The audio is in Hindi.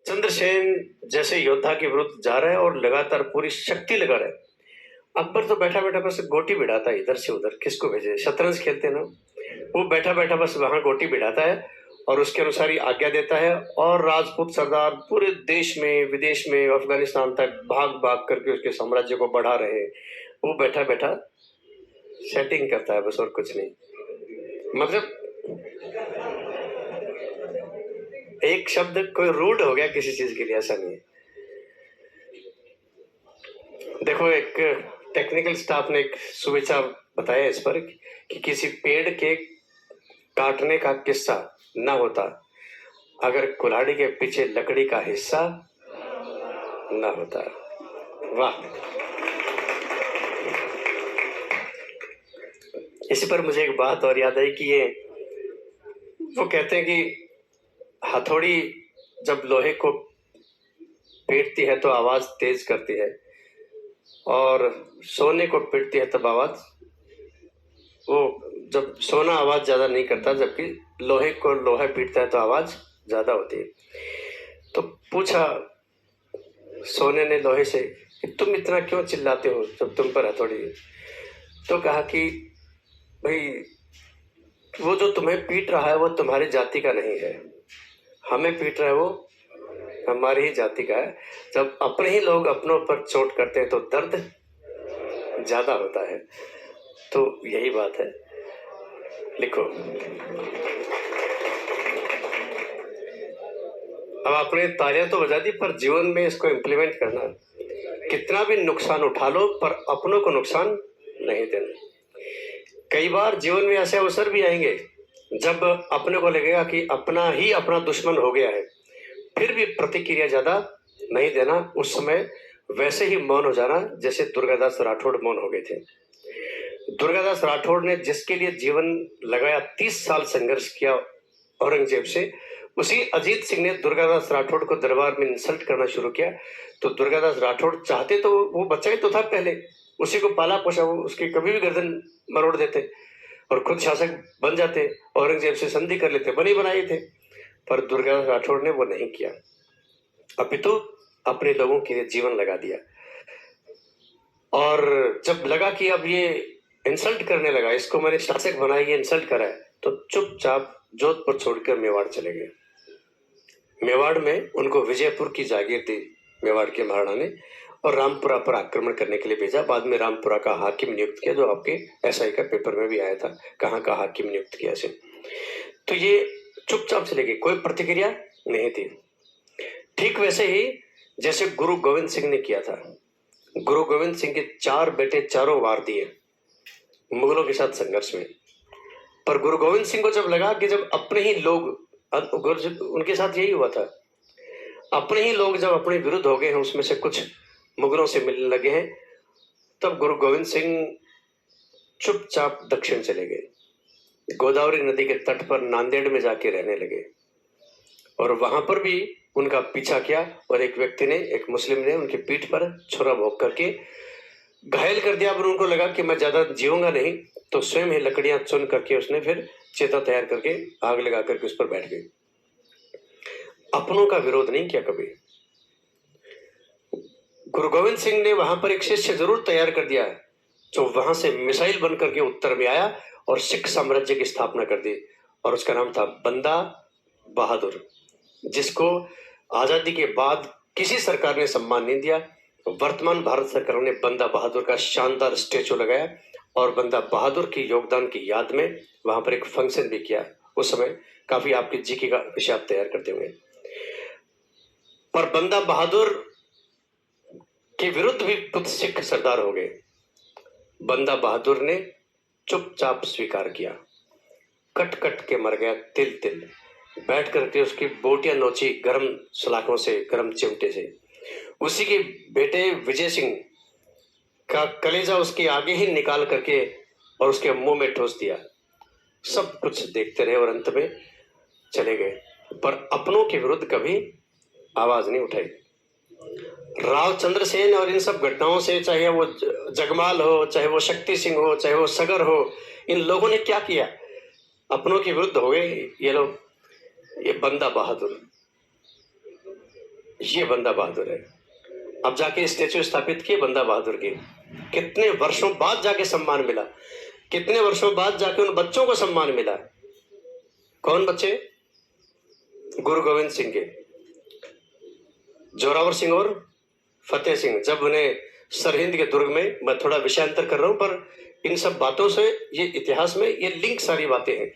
चंद्रसेन जैसे योद्धा के विरुद्ध जा रहा है और लगातार पूरी शक्ति लगा रहा है। अकबर तो बैठा बैठा बस गोटी भिड़ाता है इधर से उधर, किसको भेजे, शतरंज खेलते ना, वो बैठा बैठा बस वहां गोटी भिड़ाता है और उसके अनुसार ही आज्ञा देता है। और राजपूत सरदार पूरे देश में विदेश में अफगानिस्तान तक भाग भाग करके उसके साम्राज्य को बढ़ा रहे हैं। वो बैठा बैठा सेटिंग करता है बस, और कुछ नहीं। मतलब एक शब्द कोई रूड हो गया किसी चीज के लिए, ऐसा नहीं है। देखो, एक टेक्निकल स्टाफ ने एक सुविचार बताया इस पर कि किसी पेड़ के काटने का किस्सा न होता अगर कुल्हाड़ी के पीछे लकड़ी का हिस्सा न होता। वाह। इसी पर मुझे एक बात और याद आई कि ये वो कहते हैं कि हथौड़ी जब लोहे को पीटती है तो आवाज तेज करती है, और सोने को पीटती है तब आवाज, वो जब सोना आवाज ज्यादा नहीं करता, जबकि लोहे को लोहा पीटता है तो आवाज ज्यादा होती है। तो पूछा सोने ने लोहे से कि तुम इतना क्यों चिल्लाते हो जब तुम पर हथौड़ी है? तो कहा कि भाई, वो जो तुम्हें पीट रहा है वो तुम्हारी जाति का नहीं है, हमें पीट रहा है वो हमारी ही जाति का है। जब अपने ही लोग अपनों पर चोट करते हैं तो दर्द ज्यादा होता है। तो यही बात है। लिखो, अब आपने तालियां तो बजा दी, पर जीवन में इसको इम्प्लीमेंट करना। कितना भी नुकसान उठा लो पर अपनों को नुकसान नहीं देना। कई बार जीवन में ऐसे अवसर भी आएंगे जब अपने को लगेगा कि अपना ही अपना दुश्मन हो गया है, फिर भी प्रतिक्रिया ज्यादा नहीं देना। उस समय वैसे ही मौन हो जाना जैसे दुर्गादास राठौड़ मौन हो गए थे। दुर्गादास राठौड़ ने जिसके लिए जीवन लगाया, 30 साल संघर्ष किया औरंगजेब से, उसी अजीत सिंह ने दुर्गादास राठौड़ को दरबार में इंसल्ट करना शुरू किया। तो दुर्गादास राठौड़ चाहते तो वो बच्चा ही तो था पहले, उसी को पाला पोसा, वो उसकी कभी भी गर्दन मरोड़ देते और खुद शासक बन जाते, औरंगजेब से संधि कर लेते, बने बनाए थे। पर दुर्गादास राठौड़ ने वो नहीं किया, अपितु अपने लोगों के लिए जीवन लगा दिया। और जब लगा कि अब ये इंसल्ट करने लगा, इसको मैंने शासक बनाया, ये इंसल्ट करा है, तो चुपचाप जोधपुर छोड़कर मेवाड़ चले गए। मेवाड़ में उनको विजयपुर की जागीर दी मेवाड़ के महाराणा ने, और रामपुरा पर आक्रमण करने के लिए भेजा। बाद में रामपुरा का हाकिम नियुक्त किया, जो आपके एसआई का पेपर में भी आया था, कहाँ का हाकिम नियुक्त किया से। तो ये चुपचाप चले गए, कोई प्रतिक्रिया नहीं थी। ठीक वैसे ही जैसे गुरु गोविंद सिंह ने किया था। गुरु गोविंद सिंह के 4 बेटे चारों वार दिए मुगलों के साथ संघर्ष में। पर गुरु गोविंद सिंह को जब लगा कि जब अपने ही लोग, उनके साथ यही हुआ था, अपने ही लोग जब अपने विरुद्ध हो गए हैं, उसमें से कुछ मुगलों से मिलने लगे हैं, तब गुरु गोविंद सिंह चुपचाप दक्षिण चले गए। गोदावरी नदी के तट पर नांदेड़ में जाके रहने लगे, और वहां पर भी उनका पीछा किया, और एक व्यक्ति ने, एक मुस्लिम ने उनकी पीठ पर छुरा भोंक करके घायल कर दिया। पर उनको लगा कि मैं ज्यादा जीऊंगा नहीं, तो स्वयं ही लकड़ियां चुन करके उसने फिर चेता तैयार करके आग लगा करके उस पर बैठ गए। अपनों का विरोध नहीं किया कभी। गुरु गोविंद सिंह ने वहां पर एक शिष्य जरूर तैयार कर दिया, जो वहां से मिसाइल बन करके उत्तर में आया और सिख साम्राज्य की स्थापना कर दी, और उसका नाम था बंदा बहादुर, जिसको आजादी के बाद किसी सरकार ने सम्मान नहीं दिया। वर्तमान भारत सरकार ने बंदा बहादुर का शानदार स्टेचू लगाया, और बंदा बहादुर की योगदान की याद में वहां पर एक फंक्शन भी किया। उस समय काफी आपकी जीके का विषय आप तैयार करते होंगे। पर बंदा बहादुर के विरुद्ध भी कुछ सिख सरदार हो गए। बंदा बहादुर ने चुपचाप स्वीकार किया, कट कट के मर गया तिल तिल, बैठ करके उसकी बोटियां नोची गर्म सलाखों से, गर्म चिमटे से। उसी के बेटे विजय सिंह का कलेजा उसके आगे ही निकाल करके और उसके मुंह में ठोस दिया। सब कुछ देखते रहे और अंत में चले गए, पर अपनों के विरुद्ध कभी आवाज नहीं उठाई। राव चंद्रसेन और इन सब घटनाओं से, चाहे वो जगमाल हो, चाहे वो शक्ति सिंह हो, चाहे वो सगर हो, इन लोगों ने क्या किया? अपनों के विरुद्ध हो गए ये लोग। ये बंदा बहादुर ये बंदा बहादुर है। अब जाके स्टेचू स्थापित किए बंदा बहादुर के, कितने वर्षों बाद जाके सम्मान मिला, कितने वर्षों बाद जाके उन बच्चों को सम्मान मिला। कौन बच्चे? गुरु गोविंद सिंह के, जोरावर सिंह और फतेह सिंह। जब उन्हें सरहिंद के दुर्ग में, मैं थोड़ा विषयांतर कर रहा हूं पर इन सब बातों से ये इतिहास में ये लिंक सारी बातें हैं।